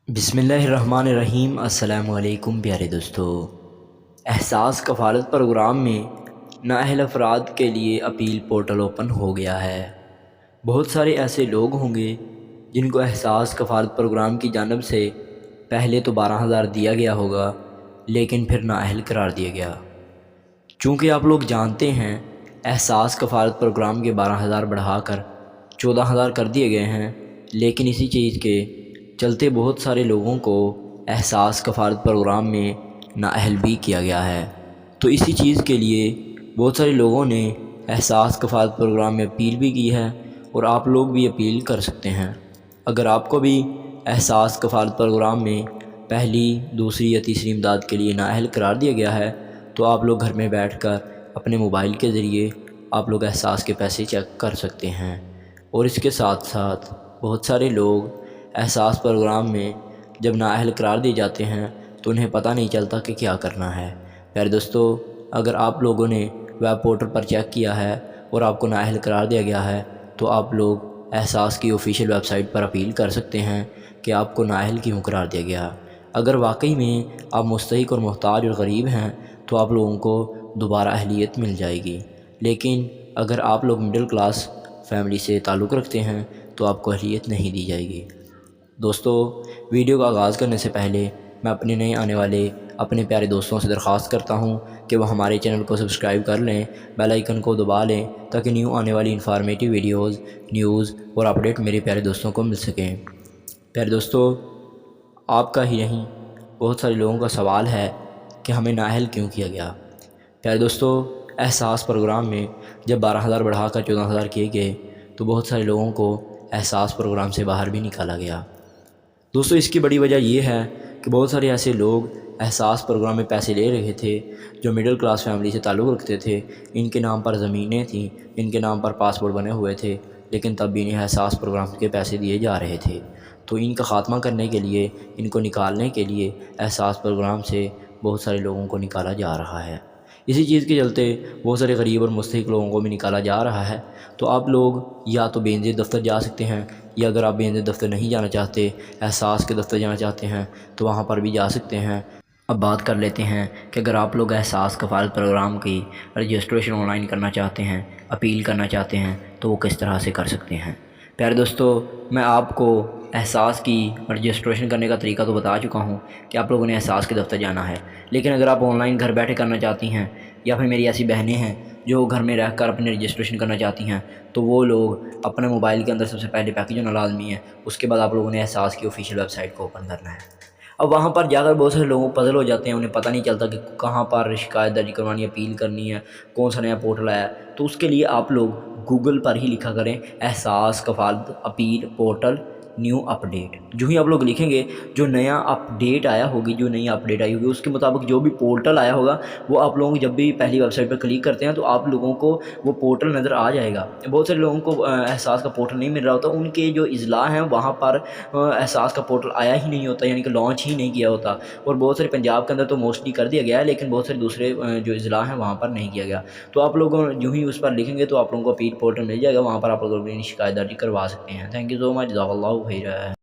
بسم اللہ الرحمن الرحیم۔ السلام علیکم پیارے دوستو۔ احساس کفالت پروگرام میں نااہل افراد کے لیے اپیل پورٹل اوپن ہو گیا ہے۔ بہت سارے ایسے لوگ ہوں گے جن کو احساس کفالت پروگرام کی جانب سے پہلے تو 12,000 دیا گیا ہوگا، لیکن پھر نااہل قرار دیا گیا۔ چونکہ آپ لوگ جانتے ہیں احساس کفالت پروگرام کے 12,000 بڑھا کر 14,000 کر دیے گئے ہیں، لیکن اسی چیز کے چلتے بہت سارے لوگوں کو احساس کفالت پروگرام میں نااہل بھی کیا گیا ہے۔ تو اسی چیز کے لیے بہت سارے لوگوں نے احساس کفالت پروگرام میں اپیل بھی کی ہے، اور آپ لوگ بھی اپیل کر سکتے ہیں۔ اگر آپ کو بھی احساس کفالت پروگرام میں پہلی، دوسری یا تیسری امداد کے لیے نااہل قرار دیا گیا ہے، تو آپ لوگ گھر میں بیٹھ کر اپنے موبائل کے ذریعے آپ لوگ احساس کے پیسے چیک کر سکتے ہیں۔ اور اس کے ساتھ ساتھ بہت سارے لوگ احساس پروگرام میں جب نااہل قرار دیے جاتے ہیں تو انہیں پتہ نہیں چلتا کہ کیا کرنا ہے۔ پیارے دوستو، اگر آپ لوگوں نے ویب پورٹل پر چیک کیا ہے اور آپ کو نااہل قرار دیا گیا ہے، تو آپ لوگ احساس کی آفیشیل ویب سائٹ پر اپیل کر سکتے ہیں کہ آپ کو نااہل کیوں قرار دیا گیا۔ اگر واقعی میں آپ مستحق اور محتاج اور غریب ہیں تو آپ لوگوں کو دوبارہ اہلیت مل جائے گی، لیکن اگر آپ لوگ مڈل کلاس فیملی سے تعلق رکھتے ہیں تو آپ کو اہلیت نہیں دی جائے گی۔ دوستو، ویڈیو کا آغاز کرنے سے پہلے میں اپنے نئے آنے والے اپنے پیارے دوستوں سے درخواست کرتا ہوں کہ وہ ہمارے چینل کو سبسکرائب کر لیں، بیل آئیکن کو دبا لیں، تاکہ نیو آنے والی انفارمیٹیو ویڈیوز، نیوز اور اپڈیٹ میرے پیارے دوستوں کو مل سکیں۔ پیارے دوستو، آپ کا ہی نہیں بہت سارے لوگوں کا سوال ہے کہ ہمیں نااہل کیوں کیا گیا۔ پیارے دوستو، احساس پروگرام میں جب 12,000 بڑھا کر 14,000 کیے گئے تو بہت سارے لوگوں کو احساس پروگرام سے باہر بھی نکالا گیا۔ دوستو، اس کی بڑی وجہ یہ ہے کہ بہت سارے ایسے لوگ احساس پروگرام میں پیسے لے رہے تھے جو مڈل کلاس فیملی سے تعلق رکھتے تھے۔ ان کے نام پر زمینیں تھیں، ان کے نام پر پاسپورٹ بنے ہوئے تھے، لیکن تب بھی انہیں احساس پروگرام کے پیسے دیے جا رہے تھے۔ تو ان کا خاتمہ کرنے کے لیے، ان کو نکالنے کے لیے احساس پروگرام سے بہت سارے لوگوں کو نکالا جا رہا ہے۔ اسی چیز کے چلتے بہت سارے غریب اور مستحق لوگوں کو بھی نکالا جا رہا ہے۔ تو آپ لوگ یا تو بے نظیر دفتر جا سکتے ہیں، یا اگر آپ بے نظیر دفتر نہیں جانا چاہتے، احساس کے دفتر جانا چاہتے ہیں تو وہاں پر بھی جا سکتے ہیں۔ اب بات کر لیتے ہیں کہ اگر آپ لوگ احساس کفالت پروگرام کی رجسٹریشن آن لائن کرنا چاہتے ہیں، اپیل کرنا چاہتے ہیں، تو وہ کس طرح سے کر سکتے ہیں۔ پیارے دوستو، میں آپ کو احساس کی رجسٹریشن کرنے کا طریقہ تو بتا چکا ہوں کہ آپ لوگوں نے احساس کے دفتر جانا ہے، لیکن اگر آپ آن لائن گھر بیٹھے کرنا چاہتی ہیں، یا پھر میری ایسی بہنیں ہیں جو گھر میں رہ کر اپنی رجسٹریشن کرنا چاہتی ہیں، تو وہ لوگ اپنے موبائل کے اندر سب سے پہلے پیکیج ہونا لازمی ہے۔ اس کے بعد آپ لوگوں نے احساس کی آفیشیل ویب سائٹ کو اوپن کرنا ہے۔ اب وہاں پر جا کر بہت سارے لوگوں کو پزل ہو جاتے ہیں، انہیں پتہ نہیں چلتا کہ کہاں پر شکایت درج کروانی ہے، اپیل کرنی ہے، کون سا نیا پورٹل آیا ہے۔ تو اس کے لیے آپ لوگ گوگل پر ہی لکھا کریں احساس کفالت اپیل پورٹل نیو اپڈیٹ۔ جو ہی آپ لوگ لکھیں گے، جو نیا اپڈیٹ آیا ہوگی، جو نئی اپڈیٹ آئی ہوگی، اس کے مطابق جو بھی پورٹل آیا ہوگا، وہ آپ لوگوں کو جب بھی پہلی ویب سائٹ پر کلک کرتے ہیں تو آپ لوگوں کو وہ پورٹل نظر آ جائے گا۔ بہت سارے لوگوں کو احساس کا پورٹل نہیں مل رہا ہوتا، ان کے جو اضلاع ہیں وہاں پر احساس کا پورٹل آیا ہی نہیں ہوتا، یعنی کہ لانچ ہی نہیں کیا ہوتا۔ اور بہت سارے پنجاب کے اندر تو موسٹلی کر دیا گیا ہے، لیکن بہت سارے دوسرے جو اضلاع ہیں وہاں پر نہیں کیا گیا۔ تو آپ لوگوں جو ہی اس پر لکھیں گے تو آپ لوگوں کو اپیل پورٹل مل جائے گا، وہاں پر آپ لوگ اپنی شکایت درج کروا سکتے ہیں۔ تھینک یو سو مچ، جزاک اللہ خیر۔